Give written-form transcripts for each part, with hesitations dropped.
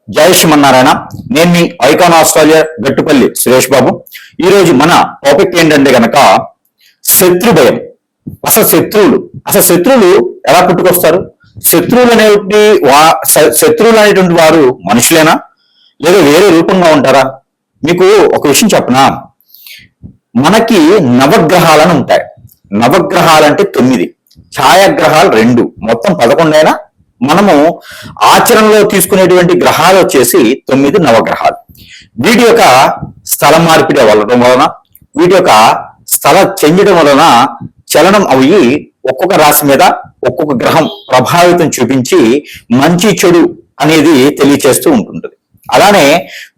జై శ్రీమన్నారాయణ. నేను మీ icon Australia Gattupalli Suresh Babu. ఈరోజు మన టాపిక్ ఏంటంటే గనక శత్రు భయం. అసలు శత్రువులు ఎలా పుట్టుకొస్తారు? శత్రువులు అనేటువంటి వారు మనుషులేనా లేదా వేరే రూపంగా ఉంటారా? మీకు ఒక విషయం చెప్పనా, మనకి నవగ్రహాలను ఉంటాయి. నవగ్రహాలంటే 9, ఛాయాగ్రహాలు 2, మొత్తం 11 అయినా మనము ఆచరణలో తీసుకునేటువంటి గ్రహాలు వచ్చేసి 9 నవగ్రహాలు. వీటి యొక్క స్థల మార్పిడి అవ్వడం వలన, వీటి యొక్క స్థల చెందడం వలన చలనం అవి ఒక్కొక్క రాశి మీద ఒక్కొక్క గ్రహం ప్రభావితం చూపించి మంచి చెడు అనేది తెలియచేస్తూ ఉంటుంటుంది. అలానే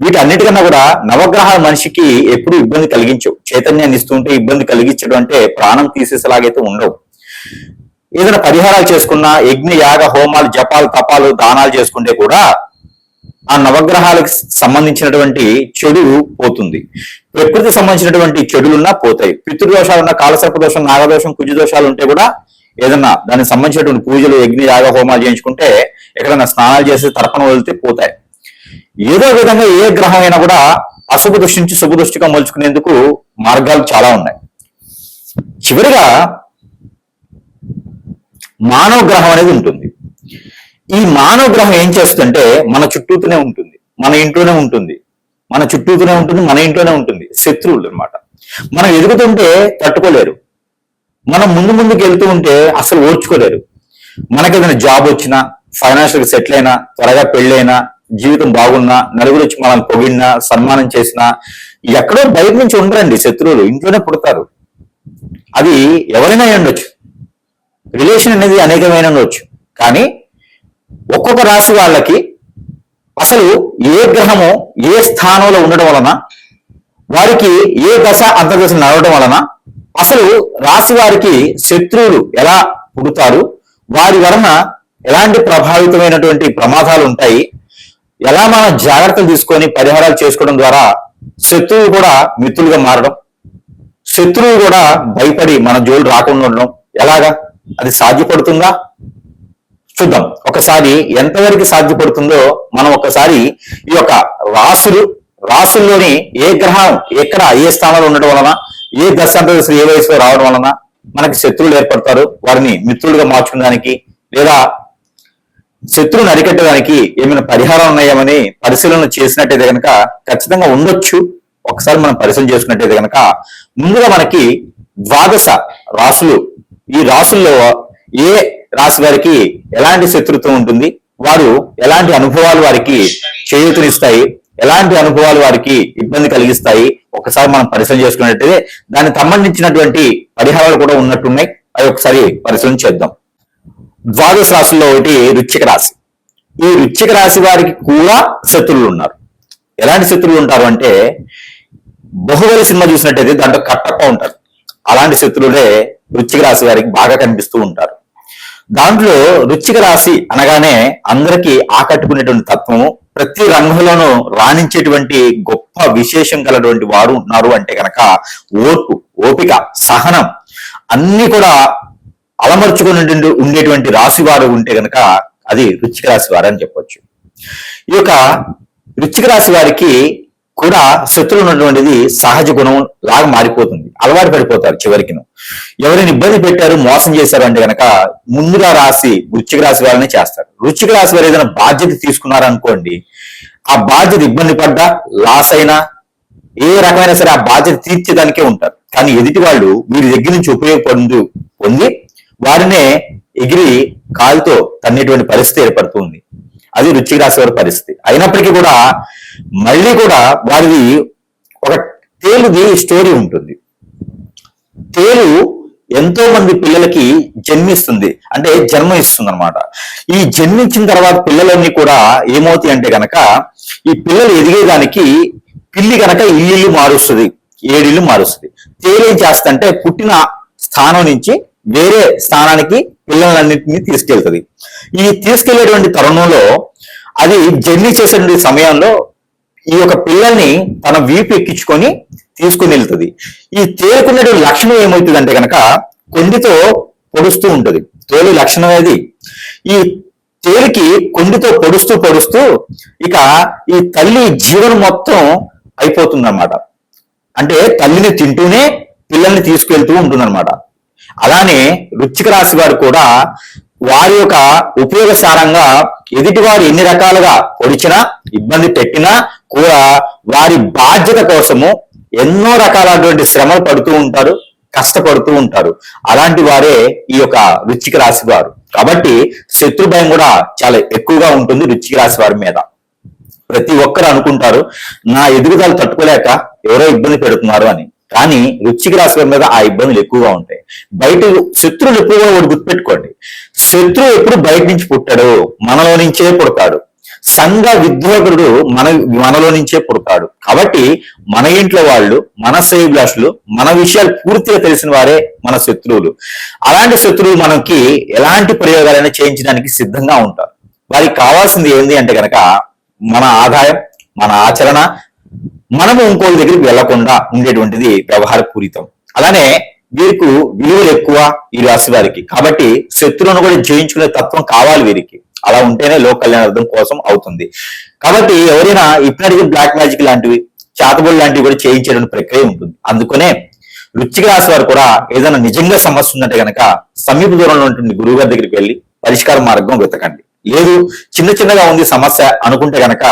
వీటన్నిటికన్నా కూడా నవగ్రహాల మనిషికి ఎప్పుడు ఇబ్బంది కలిగించవు. చైతన్యాన్ని ఇస్తుంటే ఇబ్బంది కలిగించడం అంటే ప్రాణం తీసేసేలాగైతే ఉండవు. ఏదైనా పరిహారాలు చేసుకున్నా, యజ్ఞ యాగ హోమాలు జపాలు తపాలు దానాలు చేసుకుంటే కూడా ఆ నవగ్రహాలకు సంబంధించినటువంటి చెడు పోతుంది. ప్రకృతి సంబంధించినటువంటి చెడులున్నా పోతాయి. పితృదోషాలున్నా, కాలసర్ప దోషం, నాగదోషం, కుజదోషాలు ఉంటే కూడా ఏదన్నా దానికి సంబంధించినటువంటి పూజలు యజ్ఞ యాగ హోమాలు చేయించుకుంటే, ఎక్కడైనా స్నానాలు చేసి తర్పణ వదిలితే పోతాయి. ఏదో విధంగా ఏ గ్రహం అయినా కూడా అశుభ దృష్టి నుంచి శుభ దృష్టిగా మలుచుకునేందుకు మార్గాలు చాలా ఉన్నాయి. చివరిగా మానవ గ్రహం అనేది ఉంటుంది. ఈ మానవ గ్రహం ఏం చేస్తుందంటే మన చుట్టూతూనే ఉంటుంది, మన ఇంట్లోనే ఉంటుంది, మన చుట్టూతూనే ఉంటుంది, మన ఇంట్లోనే ఉంటుంది. శత్రువులు అన్నమాట. మనం ఎదుగుతుంటే తట్టుకోలేరు, మనం ముందుకు వెళ్తూ ఉంటే అసలు ఓర్చుకోలేరు. మనకి ఏదైనా జాబ్ వచ్చినా, ఫైనాన్షియల్ సెటిల్ అయినా, త్వరగా పెళ్ళైనా, జీవితం బాగున్నా, నలుగురు వచ్చి మనల్ని పొగిడినా, సన్మానం చేసినా ఎక్కడో బయట నుంచి ఉండరండి. శత్రువులు ఇంట్లోనే పుడతారు. అది ఎవరైనా ఉండొచ్చు, రిలేషన్ అనేది అనేకమైన ఉండొచ్చు. కానీ ఒక్కొక్క రాశి వాళ్ళకి అసలు ఏ గ్రహము ఏ స్థానంలో ఉండడం వలన, వారికి ఏ దశ అంతర్దశ నడవడం వలన అసలు రాశి వారికి శత్రువులు ఎలా పుడతారు, వారి వలన ఎలాంటి ప్రభావితమైనటువంటి ప్రమాదాలు ఉంటాయి, ఎలా మనం జాగ్రత్తలు తీసుకొని పరిహారాలు చేసుకోవడం ద్వారా శత్రువులు కూడా మిత్రులుగా మారడం, శత్రువులు కూడా భయపడి మన జోలు రాకుండా ఉండడం ఎలాగా, అది సాధ్యపడుతుందా? చూద్దాం ఒకసారి ఎంతవరకు సాధ్యపడుతుందో. మనం ఒకసారి ఈ యొక్క రాసుల్లోని ఏ గ్రహం ఎక్కడ ఏ స్థానంలో ఉండడం వలన, ఏ దశాంతదశలు ఏ వయసులో రావడం వలన మనకి శత్రువులు ఏర్పడతారు, వారిని మిత్రులుగా మార్చుకోవడానికి లేదా శత్రువుని అరికట్టడానికి ఏమైనా పరిహారం ఉన్నాయేమని పరిశీలన చేసినట్టయితే కనుక ఖచ్చితంగా ఉండొచ్చు. ఒకసారి మనం పరిశీలన చేసుకున్నట్టయితే కనుక ముందుగా మనకి 12 రాసులు, ఈ రాసుల్లో ఏ రాశి వారికి ఎలాంటి శత్రుత్వం ఉంటుంది, వారు ఎలాంటి అనుభవాలు వారికి చేయూతనిస్తాయి, ఎలాంటి అనుభవాలు వారికి ఇబ్బంది కలిగిస్తాయి, ఒకసారి మనం పరిశీలన చేసుకున్నట్టయితే దానికి సంబంధించినటువంటి పరిహారాలు కూడా ఉన్నట్టున్నాయి. అవి ఒకసారి పరిశీలన చేద్దాం. 12 రాశుల్లో ఒకటి వృశ్చిక రాశి. ఈ వృశ్చిక రాశి వారికి కూడా శత్రువులు ఉన్నారు. ఎలాంటి శత్రువులు ఉంటారు అంటే, బాహుబలి సినిమా చూసినట్టయితే దాంట్లో కట్టప్ప ఉంటారు. అలాంటి శత్రువులే వృశ్చిక రాశి వారికి బాగా కనిపిస్తూ ఉంటారు. దాంట్లో వృశ్చిక రాశి అనగానే అందరికీ ఆకట్టుకునేటువంటి తత్వము, ప్రతి రంగంలోనూ రాణించేటువంటి గొప్ప విశేషం కలటువంటి వారు ఉన్నారు అంటే కనుక ఓపిక, సహనం అన్ని కూడా అలమర్చుకుని ఉండేటువంటి రాశి వారు ఉంటే కనుక అది వృశ్చిక రాశి వారు అని చెప్పొచ్చు. ఈ యొక్క వృశ్చిక రాశి వారికి కూడా శత్రువులు ఉన్నటువంటిది సహజ గుణం లాగా మారిపోతుంది. అలవాటు పడిపోతారు. చివరికి ఎవరైనా ఇబ్బంది పెట్టారు, మోసం చేశారు అంటే కనుక ముందుగా వృశ్చిక రాశి వారిని చేస్తారు. వృశ్చిక రాశి వారు ఏదైనా బాధ్యత తీసుకున్నారనుకోండి, ఆ బాధ్యత ఇబ్బంది పడ్డా, లాస్ అయినా, ఏ రకమైనా సరే ఆ బాధ్యత తీర్చేదానికే ఉంటారు. కానీ ఎదుటి వాళ్ళు వీరి దగ్గర నుంచి పొంది వారినే ఎగిరి కాలుతో తన్నేటువంటి పరిస్థితి ఏర్పడుతుంది. అది వృశ్చిక రాశి వారి పరిస్థితి. అయినప్పటికీ కూడా మళ్ళీ కూడా వారిది ఒక తేలుది స్టోరీ ఉంటుంది. తేలు ఎంతో మంది పిల్లలకి జన్మిస్తుంది, అంటే జన్మ ఇస్తుంది అనమాట. ఈ జన్మించిన తర్వాత పిల్లలన్నీ కూడా ఏమవుతాయి అంటే గనక, ఈ పిల్లలు ఎదిగేదానికి పిల్లి గనక ఇల్లు మారుస్తుంది, 7 ఇల్లు మారుస్తుంది. తేలు ఏం చేస్తుందంటే పుట్టిన స్థానం నుంచి వేరే స్థానానికి పిల్లలన్నింటినీ తీసుకెళ్తుంది. ఈ తీసుకెళ్లేటువంటి తరుణంలో అది జర్నీ చేసే సమయంలో ఈ యొక్క పిల్లల్ని తన వీపు ఎక్కించుకొని తీసుకుని వెళ్తుంది. ఈ తేలుకున్నటువంటి లక్షణం ఏమవుతుంది అంటే కనుక కొండితో పొడుస్తూ ఉంటుంది. తోలు లక్షణం అనేది ఈ తేలికి కొండితో పొడుస్తూ పొడుస్తూ ఇక ఈ తల్లి జీవనం మొత్తం అయిపోతుందన్నమాట. అంటే తల్లిని తింటూనే పిల్లల్ని తీసుకెళ్తూ ఉంటుందన్నమాట. అలానే వృశ్చిక రాశి వారు కూడా వారి యొక్క ఉపయోగసారంగా ఎదుటివారు ఎన్ని రకాలుగా పొడిచినా ఇబ్బంది పెట్టినా కూడా వారి బాధ్యత కోసము ఎన్నో రకాలైనటువంటి శ్రమలు పడుతూ ఉంటారు, కష్టపడుతూ ఉంటారు. అలాంటి వారే ఈ యొక్క వృశ్చిక రాశి వారు. కాబట్టి శత్రు భయం కూడా చాలా ఎక్కువగా ఉంటుంది వృశ్చిక రాశి వారి మీద. ప్రతి ఒక్కరు అనుకుంటారు నా ఎదుగుదల తట్టుకోలేక ఎవరో ఇబ్బంది పెడుతున్నారు అని. కానీ వృశ్చిక రాశి వారి మీద ఆ ఇబ్బందులు ఎక్కువగా ఉంటాయి. బయట శత్రువులు ఎక్కువగా ఒకటి గుర్తుపెట్టుకోండి, శత్రువు ఎప్పుడు బయట నుంచి పుట్టాడు, మనలో నుంచే పుడతాడు. సంఘ విద్రోహుడు మనలో నుంచే పుడతాడు. కాబట్టి మన ఇంట్లో వాళ్ళు, మన శ్రేయోభిలాషులు, మన విషయాలు పూర్తిగా తెలిసిన వారే మన శత్రువులు. అలాంటి శత్రువులు మనకి ఎలాంటి ప్రయోగాలైనా చేయించడానికి సిద్ధంగా ఉంటారు. వారికి కావాల్సింది ఏంటి అంటే కనుక మన ఆదాయం, మన ఆచరణ, మనము ఇంకోళ్ళ దగ్గరికి వెళ్లకుండా ఉండేటువంటిది వ్యవహార పూరితం. అలానే వీరికి విలువలు ఎక్కువ ఈ రాశి వారికి. కాబట్టి శత్రువును కూడా జయించుకునే తత్వం కావాలి వీరికి. అలా ఉంటేనే లోక కళ్యాణార్థం కోసం అవుతుంది. కాబట్టి ఎవరైనా ఇప్పటికీ బ్లాక్ మ్యాజిక్ లాంటివి, చాతబుల్ లాంటివి కూడా చేయించేటువంటి ప్రక్రియ ఉంటుంది. అందుకనే వృశ్చిక రాశి వారు కూడా ఏదైనా నిజంగా సమస్య ఉందంటే కనుక సమీప దూరంలో ఉంటుంది గురువు గారి దగ్గరికి వెళ్ళి పరిష్కార మార్గం వెతకండి. లేదు చిన్న చిన్నగా ఉంది సమస్య అనుకుంటే కనుక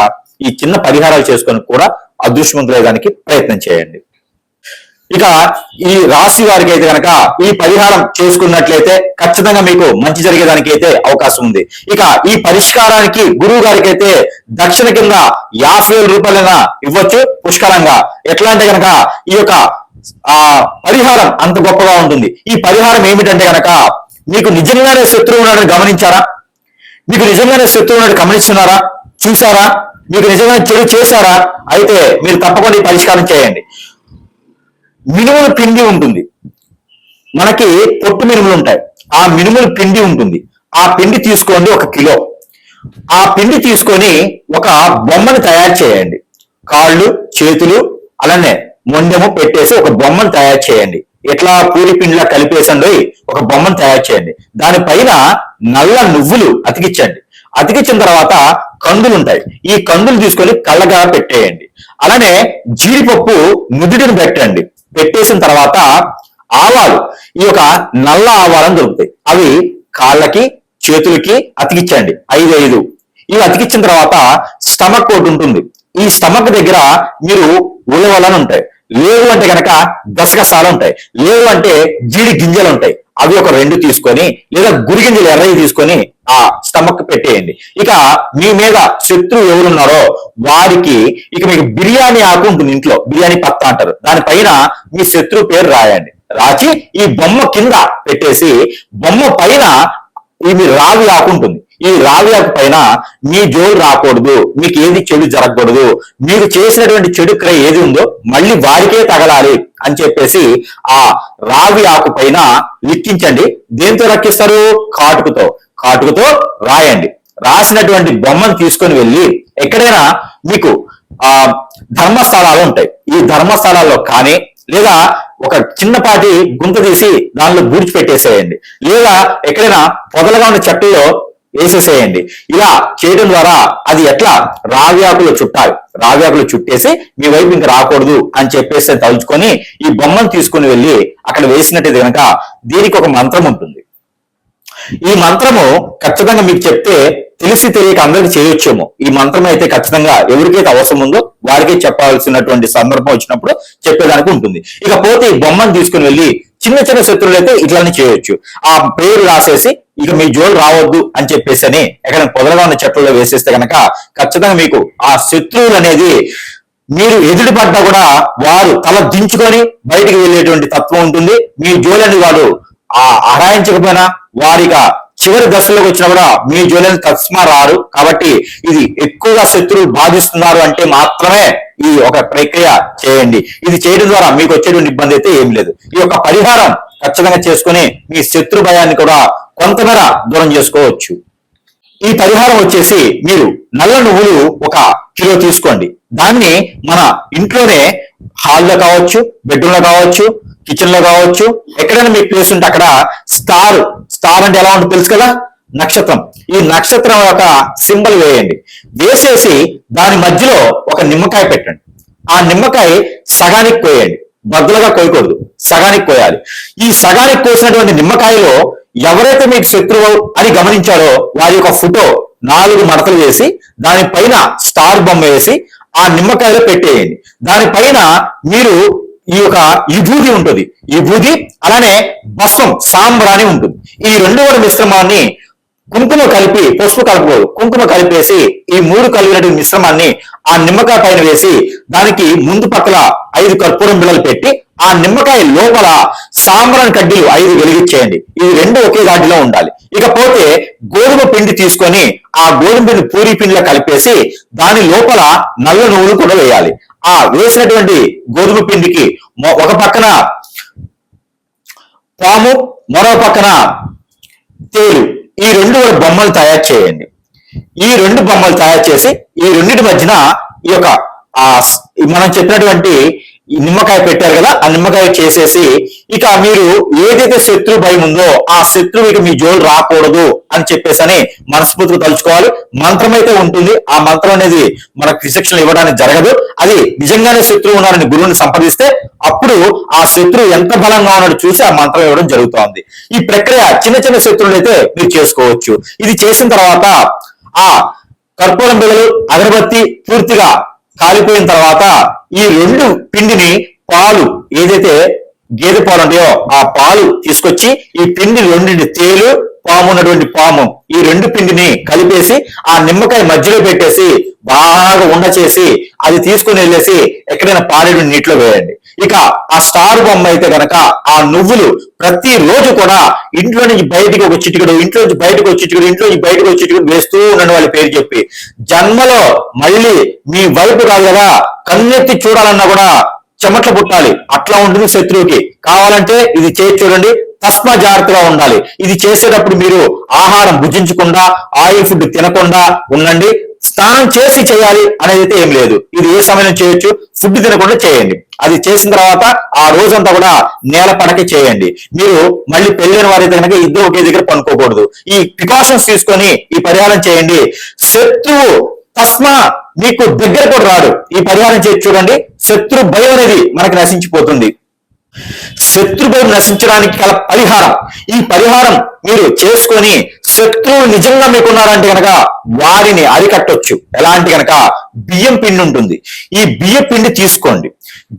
ఈ చిన్న పరిహారాలు చేసుకొని కూడా అదృష్టవంతులయ్యడానికి ప్రయత్నం చేయండి. ఇక ఈ రాశి వారికి అయితే కనుక ఈ పరిహారం చేసుకున్నట్లయితే ఖచ్చితంగా మీకు మంచి జరిగేదానికి అయితే అవకాశం ఉంది. ఇక ఈ పరిష్కారానికి గురువు గారికి అయితే దక్షిణ కింద 50,000 రూపాయలైనా ఇవ్వచ్చు పుష్కలంగా. ఎట్లా అంటే కనుక ఈ యొక్క పరిహారం అంత గొప్పగా ఉంటుంది. ఈ పరిహారం ఏమిటంటే కనుక మీకు నిజంగానే శత్రువు ఉన్నాడని గమనించారా? మీకు నిజంగానే శత్రువు ఉన్నాడు గమనిస్తున్నారా? చూసారా? మీకు నిజంగా చెడు చేశారా? అయితే మీరు తప్పకుండా ఈ పరిష్కారం చేయండి. మినుముల పిండి ఉంటుంది, మనకి పొట్టు మినుములు ఉంటాయి. ఆ మినుముల పిండి ఉంటుంది. ఆ పిండి తీసుకోండి 1 కిలో. ఆ పిండి తీసుకొని ఒక బొమ్మను తయారు చేయండి. కాళ్ళు, చేతులు, అలానే మొండెము పెట్టేసి ఒక బొమ్మను తయారు చేయండి. ఎట్లా పూరి పిండిలా కలిపేసండి ఒక బొమ్మను తయారు చేయండి. దానిపైన నల్ల నువ్వులు అతికించండి. అతికించిన తర్వాత కందులు ఉంటాయి. ఈ కందులు తీసుకొని కళ్ళగా పెట్టేయండి. అలానే జీడిపప్పు నుదుటిని పెట్టండి. పెట్టేసిన తర్వాత ఆవాలు, ఈ యొక్క నల్ల ఆవాలను దొరుకుతాయి. అవి కాళ్ళకి, చేతులకి అతికించండి 5 ఇవి అతికించిన తర్వాత స్టమక్ ఒకటి ఉంటుంది. ఈ స్టమక్ దగ్గర మీరు ఉలవలను ఉంటాయి. లేవు అంటే కనుక గసగసాలు ఉంటాయి. లేవు అంటే జీడి గింజలు ఉంటాయి. అవి ఒక 2 తీసుకొని, లేదా గురిగింజలు ఎర్రవి తీసుకొని ఆ స్టమక్ పెట్టేయండి. ఇక మీ మీద శత్రువు ఎవరున్నారో వారికి ఇక మీకు బిర్యానీ ఆకు ఉంటుంది ఇంట్లో, బిర్యానీ పత్తా అంటారు. దానిపైన మీ శత్రువు పేరు రాయండి. రాచి ఈ బొమ్మ కింద పెట్టేసి బొమ్మ పైన ఈ రావి ఆకు ఉంటుంది. ఈ రావి ఆకు పైన మీ జోలు రాకూడదు, మీకు ఏది చెడు జరగకూడదు, మీకు చేసినటువంటి చెడు క్రియ ఏది ఉందో మళ్ళీ వారికే తగలాలి అని చెప్పేసి ఆ రావి ఆకు పైన లిఖించండి. దేంతో రక్కిస్తారు? కాటుకతో రాయండి. రాసినటువంటి బొమ్మను తీసుకొని వెళ్ళి ఎక్కడైనా మీకు ధర్మస్థలాలు ఉంటాయి. ఈ ధర్మస్థలాల్లో కానీ, లేదా ఒక చిన్నపాటి గుంత తీసి దానిలో బూడ్చి పెట్టేసేయండి. లేదా ఎక్కడైనా పొదలుగా ఉన్న చెట్టులో వేసేసేయండి. ఇలా చేయడం ద్వారా అది ఎట్లా రావి ఆకులు చుట్టాలి. రావి ఆకులు చుట్టేసి మీ వైపు ఇంకా రాకూడదు అని చెప్పేసి తలుచుకొని ఈ బొమ్మను తీసుకుని వెళ్ళి అక్కడ వేసినట్టు కనుక దీనికి ఒక మంత్రం ఉంటుంది. ఈ మంత్రము ఖచ్చితంగా మీకు చెప్తే తెలిసి తెలియక అందరికి చేయొచ్చేమో. ఈ మంత్రం అయితే ఖచ్చితంగా ఎవరికైతే అవసరం ఉందో వారికి చెప్పాల్సినటువంటి సందర్భం వచ్చినప్పుడు చెప్పేదానికి ఉంటుంది. ఇకపోతే ఈ బొమ్మను తీసుకుని వెళ్ళి చిన్న చిన్న శత్రువులు అయితే ఇట్లానే చేయొచ్చు. ఆ పేరు రాసేసి ఇక మీ జోలు రావద్దు అని చెప్పేసి అని ఎక్కడ పొదలుగా ఉన్న చెట్లలో వేసేస్తే కనుక ఖచ్చితంగా మీకు ఆ శత్రువులు అనేది మీరు ఎదుటి పడ్డా కూడా వారు తల దించుకొని బయటికి వెళ్ళేటువంటి తత్వం ఉంటుంది. మీ జోలని వాడు ఆరాయించకపోయినా వారిగా చివరి దశలోకి వచ్చినా కూడా మీ జోలిని తస్మా రారు. కాబట్టి ఇది ఎక్కువగా శత్రువులు బాధిస్తున్నారు అంటే మాత్రమే ఈ ఒక ప్రక్రియ చేయండి. ఇది చేయడం ద్వారా మీకు వచ్చేటువంటి ఇబ్బంది అయితే ఏం లేదు. ఈ యొక్క పరిహారం ఖచ్చితంగా చేసుకుని మీ శత్రు భయాన్ని కూడా కొంతమేర దూరం చేసుకోవచ్చు. ఈ పరిహారం వచ్చేసి మీరు నల్ల నువ్వులు 1 కిలో తీసుకోండి. దాన్ని మన ఇంట్లోనే హాల్లో కావచ్చు, బెడ్రూమ్ లో కావచ్చు, కిచెన్ లో కావచ్చు, ఎక్కడైనా మీకు ప్లేస్ ఉంటే అక్కడ స్టార్ అంటే ఎలా ఉంటుంది తెలుసు కదా, నక్షత్రం, ఈ నక్షత్రం యొక్క సింబల్ వేయండి. వేసేసి దాని మధ్యలో ఒక నిమ్మకాయ పెట్టండి. ఆ నిమ్మకాయ సగానికి కోయండి, బద్దలుగా కోయకూడదు, సగానికి కోయాలి. ఈ సగానికి కోసినటువంటి నిమ్మకాయలో ఎవరైతే మీకు శత్రువు అని గమనించారో వారి యొక్క ఫోటో 4 మడతలు వేసి దానిపైన స్టార్ బొమ్మ వేసి ఆ నిమ్మకాయలో పెట్టేయండి. దానిపైన మీరు ఈ యొక్క విభూది ఉంటుంది, విభూది అలానే భస్మం సాంబ్రాణి ఉంటుంది. ఈ 2 కూడా మిశ్రమాన్ని కుంకుమ కలిపి, పసుపు కలపకూడదు, కుంకుమ కలిపేసి ఈ 3 కలిగినటువంటి మిశ్రమాన్ని ఆ నిమ్మకాయ పైన వేసి దానికి ముందు పక్కల 5 కర్పూరం బిళ్ళలు పెట్టి ఆ నిమ్మకాయ లోపల సాంబ్రాణి కడ్డీలు 5 వెలిగించేయండి. ఇవి 2 ఒకే దాటిలో ఉండాలి. ఇకపోతే గోధుమ పిండి తీసుకొని ఆ గోధుమ పిండి పూరి పిండిలో కలిపేసి దాని లోపల నల్ల నువ్వులు కూడా వేయాలి. ఆ వేసినటువంటి గోధుమ పిండికి ఒక పక్కన పాము, మరో పక్కన తేలు, ఈ 2 బొమ్మలు తయారు చేయండి. ఈ 2 బొమ్మలు తయారు చేసి ఈ రెండింటి మధ్యన ఈ యొక్క మనం చెప్పినటువంటి ఈ నిమ్మకాయ పెట్టారు కదా, ఆ నిమ్మకాయ చేసేసి ఇక మీరు ఏదైతే శత్రు భయం ఉందో ఆ శత్రువు ఇక మీ జోలు రాకూడదు అని చెప్పేసి మనస్ఫూర్తిగా తలుచుకోవాలి. మంత్రం అయితే ఉంటుంది, ఆ మంత్రం అనేది మనకు శిక్షణ ఇవ్వడానికి జరగదు. అది నిజంగానే శత్రువు ఉన్నారని గురువుని సంప్రదిస్తే అప్పుడు ఆ శత్రువు ఎంత బలంగా ఉన్నాడో చూసి ఆ మంత్రం ఇవ్వడం జరుగుతోంది. ఈ ప్రక్రియ చిన్న చిన్న శత్రువులు అయితే మీరు చేసుకోవచ్చు. ఇది చేసిన తర్వాత ఆ కర్పూరం బిళ్ళలు, అగరబత్తి పూర్తిగా కాలిపోయిన తర్వాత ఈ 2 పిండిని పాలు, ఏదైతే గేదె పాలు ఉంటాయో ఆ పాలు తీసుకొచ్చి ఈ పిండి 2 తేలు, పాము ఉన్నటువంటి పాము, ఈ 2 పిండిని కలిపేసి ఆ నిమ్మకాయ మధ్యలో పెట్టేసి బాగా ఉండ చేసి అది తీసుకుని వెళ్ళేసి ఎక్కడైనా పారేడు నీటిలో వేయండి. ఇక ఆ స్టార్ బొమ్మ అయితే గనక ఆ నువ్వులు ప్రతి రోజు కూడా ఇంట్లో నుంచి బయటికి ఒక చిటికడు, ఇంట్లో నుంచి బయటకు ఒక చిటికడు, ఇంట్లో నుంచి బయటకు ఒక చిటికడు వేస్తూ ఉండండి వాళ్ళ పేరు చెప్పి. జన్మలో మళ్ళీ మీ వైపు కాదు కదా, కన్నెత్తి చూడాలన్నా కూడా చెమట్ల పుట్టాలి, అట్లా ఉంటుంది శత్రువుకి. కావాలంటే ఇది చేసి చూడండి, తస్మా జాగ్రత్తగా ఉండాలి. ఇది చేసేటప్పుడు మీరు ఆహారం భుజించకుండా, ఆయిల్ ఫుడ్ తినకుండా ఉండండి. స్నానం చేసి చేయాలి అనేది అయితే ఏం లేదు. ఇది ఏ సమయం చేయొచ్చు, ఫుడ్ తినకుండా చేయండి. అది చేసిన తర్వాత ఆ రోజంతా కూడా నేల పడకి చేయండి. మీరు మళ్ళీ పెళ్ళైన వారైతే కనుక ఇద్దరు ఒకే దగ్గర పనుకోకూడదు. ఈ ప్రికాషన్స్ తీసుకొని ఈ పరిహారం చేయండి. శత్రువు తస్మా మీకు దగ్గర కూడా రాడు. ఈ పరిహారం చేసి చూడండి, శత్రు భయం అనేది మనకి నశించిపోతుంది. శత్రు భయం నశించడానికి గల పరిహారం, ఈ పరిహారం మీరు చేసుకొని శత్రువు నిజంగా మీకున్నారంటే కనుక వారిని అరికట్టొచ్చు. ఎలాంటి కనుక బియ్యం పిండి ఉంటుంది, ఈ బియ్య పిండి తీసుకోండి.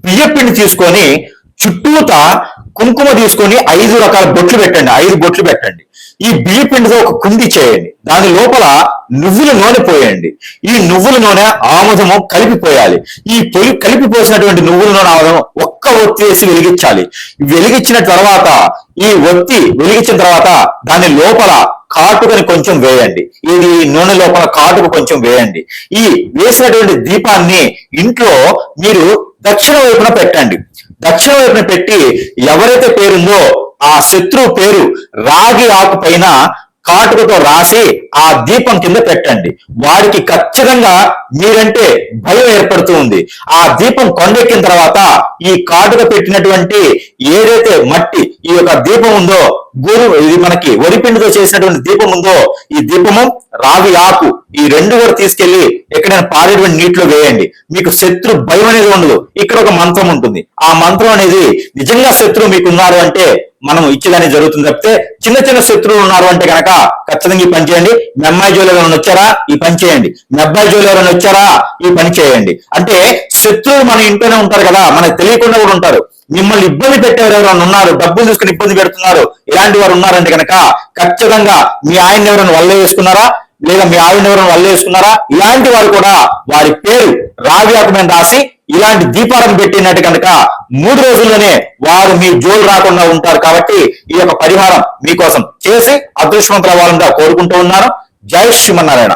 బియ్య పిండి తీసుకొని చుట్టూత కుంకుమ తీసుకొని 5 రకాల బొట్లు పెట్టండి, 5 బొట్లు పెట్టండి. ఈ బియ్య పిండితో ఒక కుండి చేయండి, దాని లోపల నువ్వుల నూనె పోయండి. ఈ నువ్వుల నూనె ఆముదము కలిపిపోయాలి. ఈ కలిపిపోసినటువంటి నువ్వుల నూనె ఆముదం ఒక్క ఒత్తి వేసి వెలిగించాలి. వెలిగించిన తర్వాత ఈ ఒత్తి వెలిగించిన తర్వాత దాని లోపల కాటుకని కొంచెం వేయండి. ఇది నూనె లోపల కాటుకు కొంచెం వేయండి. ఈ వేసినటువంటి దీపాన్ని ఇంట్లో మీరు దక్షిణ వైపున పెట్టండి. దక్షిణ వైపున పెట్టి ఎవరైతే పేరుందో ఆ శత్రువు పేరు రాగి ఆకు పైన కాటుకతో రాసి ఆ దీపం కింద పెట్టండి. వారికి ఖచ్చితంగా మీరంటే భయం ఏర్పడుతూ ఉంది. ఆ దీపం కొండెక్కిన తర్వాత ఈ కాటుక పెట్టినటువంటి ఏదైతే మట్టి ఈ యొక్క దీపం ఉందో, ఇది మనకి వరిపిండితో చేసినటువంటి దీపం ఉందో, ఈ దీపము రావి ఆకు ఈ 2 కూడా తీసుకెళ్లి ఎక్కడైనా పారేటువంటి నీటిలో వేయండి. మీకు శత్రు భయం అనేది ఉండదు. ఇక్కడ ఒక మంత్రం ఉంటుంది, ఆ మంత్రం అనేది నిజంగా శత్రువు మీకు ఉన్నారు అంటే మనం ఇచ్చేదాన్ని జరుగుతుంది తప్పితే చిన్న చిన్న శత్రువులు ఉన్నారు అంటే కనుక ఖచ్చితంగా ఈ పని చేయండి. మీ అమ్మాయి జోలు ఎవరైనా వచ్చారా, ఈ పని చేయండి. మీ అబ్బాయి జోలు ఎవరైనా వచ్చారా, ఈ పని చేయండి. అంటే శత్రువులు మన ఇంట్లోనే ఉంటారు కదా, మనకు తెలియకుండా కూడా ఉంటారు. మిమ్మల్ని ఇబ్బంది పెట్టేవారు ఎవరైనా ఉన్నారు, డబ్బులు తీసుకుని ఇబ్బంది పెడుతున్నారు, ఇలాంటి వారు ఉన్నారంటే కనుక ఖచ్చితంగా మీ ఆయన ఎవరైనా వల్ల వేసుకున్నారా, లేదా మీ ఆవిడ ఎవరైనా వల్ల వేసుకున్నారా, ఇలాంటి వారు కూడా వారి పేరు రావి ఆకు మీద రాసి ఇలాంటి దీపాలను పెట్టినట్టు కనుక 3 రోజుల్లోనే వారు మీ జోలు రాకుండా ఉంటారు. కాబట్టి ఈ యొక్క పరిహారం మీకోసం చేసి అదృష్టవంతులు అవ్వాలని కోరుకుంటూ ఉన్నాను. జై శ్రీమన్నారాయణ.